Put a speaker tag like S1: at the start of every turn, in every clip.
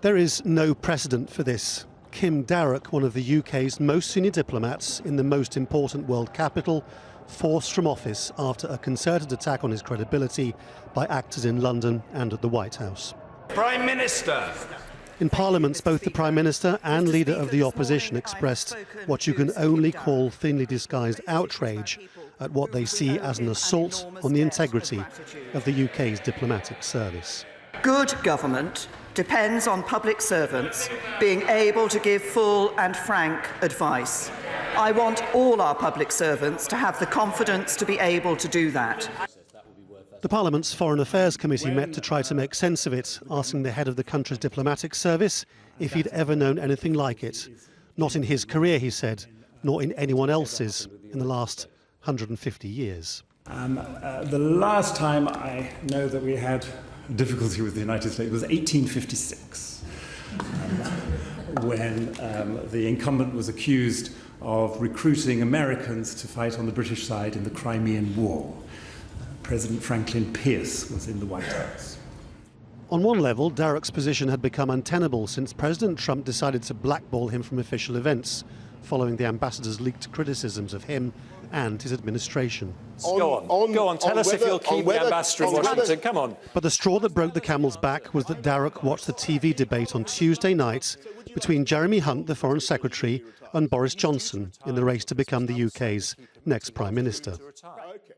S1: There is no precedent for this. Kim Darroch, one of the UK's most senior diplomats in the most important world capital, forced from office after a concerted attack on his credibility by actors in London and at the White House.
S2: Prime Minister!
S1: In Parliament, both the Prime Minister and Leader of the Opposition expressed what you can only call thinly disguised outrage at what they see as an assault on the integrity of the UK's diplomatic service.
S3: Good government depends on public servants being able to give full and frank advice. I want all our public servants to have the confidence to be able to do that.
S1: The Parliament's Foreign Affairs Committee met to try to make sense of it, asking the head of the country's diplomatic service if he'd ever known anything like it. Not in his career, he said, nor in anyone else's in the last 150 years.
S4: The last time I know that we had difficulty with the United States was 1856, when the incumbent was accused of recruiting Americans to fight on the British side in the Crimean War. President Franklin Pierce was in the White House.
S1: On one level, Darroch's position had become untenable since President Trump decided to blackball him from official events, following the ambassador's leaked criticisms of him and his administration.
S2: Go on, tell us if you'll keep the ambassador in Washington, come on.
S1: But the straw that broke the camel's back was that Darroch watched the TV debate on Tuesday night between Jeremy Hunt, the Foreign Secretary, and Boris Johnson in the race to become the UK's next Prime Minister.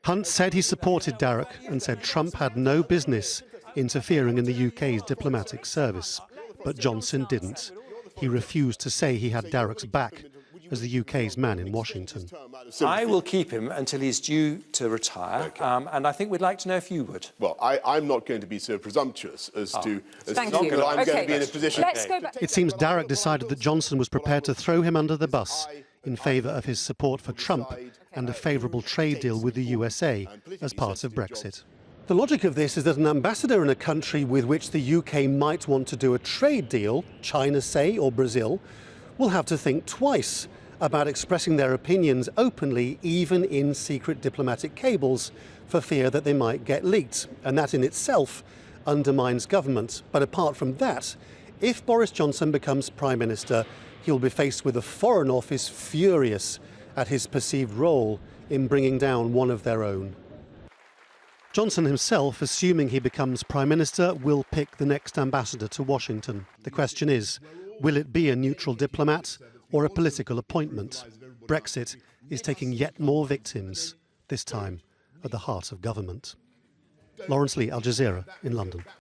S1: Hunt said he supported Darroch and said Trump had no business interfering in the UK's diplomatic service. But Johnson didn't. He refused to say he had Darroch's back as the UK's man in Washington.
S2: I will keep him until he's due to retire, and I think we'd like to know if you would.
S5: Well, I'm not going to be so presumptuous as to
S6: Thank you.
S5: that I'm going to be in a position...
S6: Let's go back.
S1: It seems Darroch decided that Johnson was prepared to throw him under the bus in favour of his support for Trump and a favourable trade deal with the USA as part of Brexit. The logic of this is that an ambassador in a country with which the UK might want to do a trade deal, China say, or Brazil, will have to think twice about expressing their opinions openly, even in secret diplomatic cables, for fear that they might get leaked. And that in itself undermines government. But apart from that, if Boris Johnson becomes Prime Minister, he'll be faced with a Foreign Office furious at his perceived role in bringing down one of their own. Johnson himself, assuming he becomes Prime Minister, will pick the next ambassador to Washington. The question is, will it be a neutral diplomat or a political appointment? Brexit is taking yet more victims, this time at the heart of government. Laurence Lee, Al Jazeera in London.